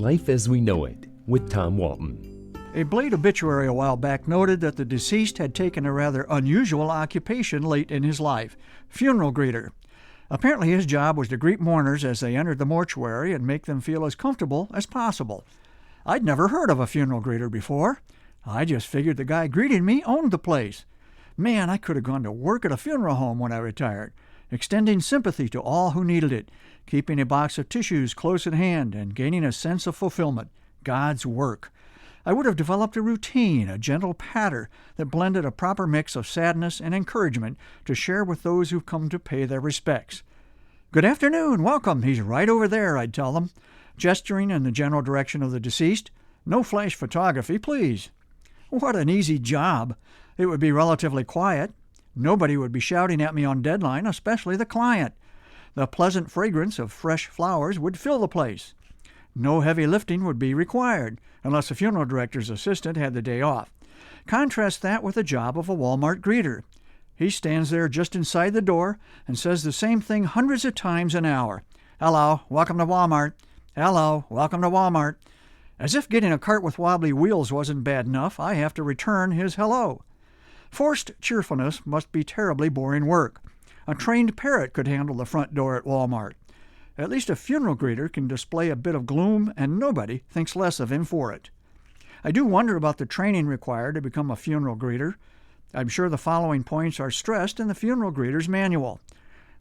Life as We Know It with Tom Walton. A Blade obituary a while back noted that the deceased had taken a rather unusual occupation late in his life, funeral greeter. Apparently his job was to greet mourners as they entered the mortuary and make them feel as comfortable as possible. I'd never heard of a funeral greeter before. I just figured the guy greeting me owned the place. Man, I could have gone to work at a funeral home when I retired, extending sympathy to all who needed it, keeping a box of tissues close at hand, and gaining a sense of fulfillment. God's work. I would have developed a routine, a gentle patter that blended a proper mix of sadness and encouragement to share with those who've come to pay their respects. "Good afternoon, welcome, he's right over there," I'd tell them, gesturing in the general direction of the deceased. "No flash photography, please." What an easy job. It would be relatively quiet. Nobody would be shouting at me on deadline, especially the client. The pleasant fragrance of fresh flowers would fill the place. No heavy lifting would be required, unless the funeral director's assistant had the day off. Contrast that with the job of a Walmart greeter. He stands there just inside the door and says the same thing hundreds of times an hour. "Hello, welcome to Walmart. Hello, welcome to Walmart." As if getting a cart with wobbly wheels wasn't bad enough, I have to return his hello. Forced cheerfulness must be terribly boring work. A trained parrot could handle the front door at Walmart. At least a funeral greeter can display a bit of gloom, and nobody thinks less of him for it. I do wonder about the training required to become a funeral greeter. I'm sure the following points are stressed in the funeral greeter's manual.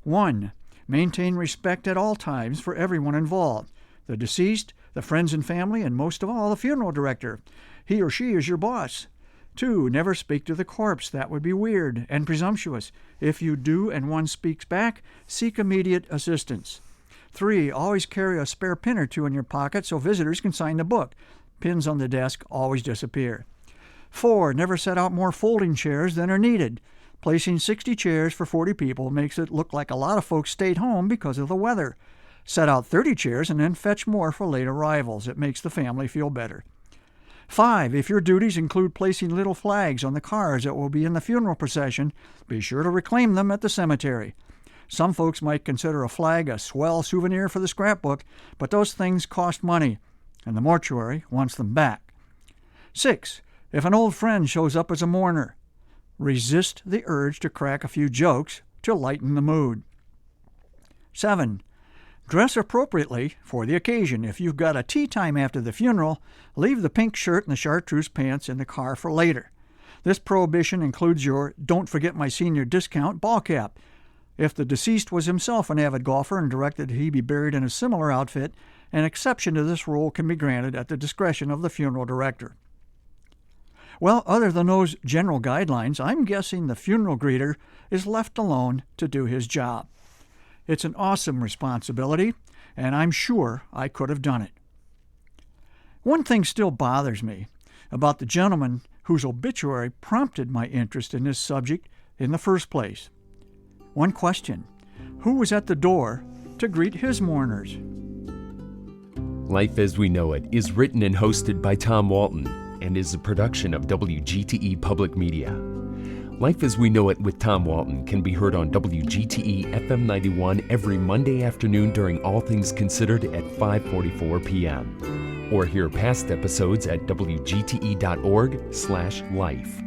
1. Maintain respect at all times for everyone involved. The deceased, the friends and family, and most of all, the funeral director. He or she is your boss. 2. Never speak to the corpse. That would be weird and presumptuous. If you do and one speaks back, seek immediate assistance. 3. Always carry a spare pin or two in your pocket so visitors can sign the book. Pins on the desk always disappear. 4. Never set out more folding chairs than are needed. Placing 60 chairs for 40 people makes it look like a lot of folks stayed home because of the weather. Set out 30 chairs and then fetch more for late arrivals. It makes the family feel better. 5. If your duties include placing little flags on the cars that will be in the funeral procession, be sure to reclaim them at the cemetery. Some folks might consider a flag a swell souvenir for the scrapbook, but those things cost money, and the mortuary wants them back. 6. If an old friend shows up as a mourner, resist the urge to crack a few jokes to lighten the mood. 7. Dress appropriately for the occasion. If you've got a tea time after the funeral, leave the pink shirt and the chartreuse pants in the car for later. This prohibition includes your "don't forget my senior discount" ball cap. If the deceased was himself an avid golfer and directed he be buried in a similar outfit, an exception to this rule can be granted at the discretion of the funeral director. Well, other than those general guidelines, I'm guessing the funeral greeter is left alone to do his job. It's an awesome responsibility, and I'm sure I could have done it. One thing still bothers me about the gentleman whose obituary prompted my interest in this subject in the first place. One question: who was at the door to greet his mourners? Life as We Know It is written and hosted by Tom Walton and is a production of WGTE Public Media. Life as We Know It with Tom Walton can be heard on WGTE FM 91 every Monday afternoon during All Things Considered at 5:44 p.m. Or hear past episodes at wgte.org/life.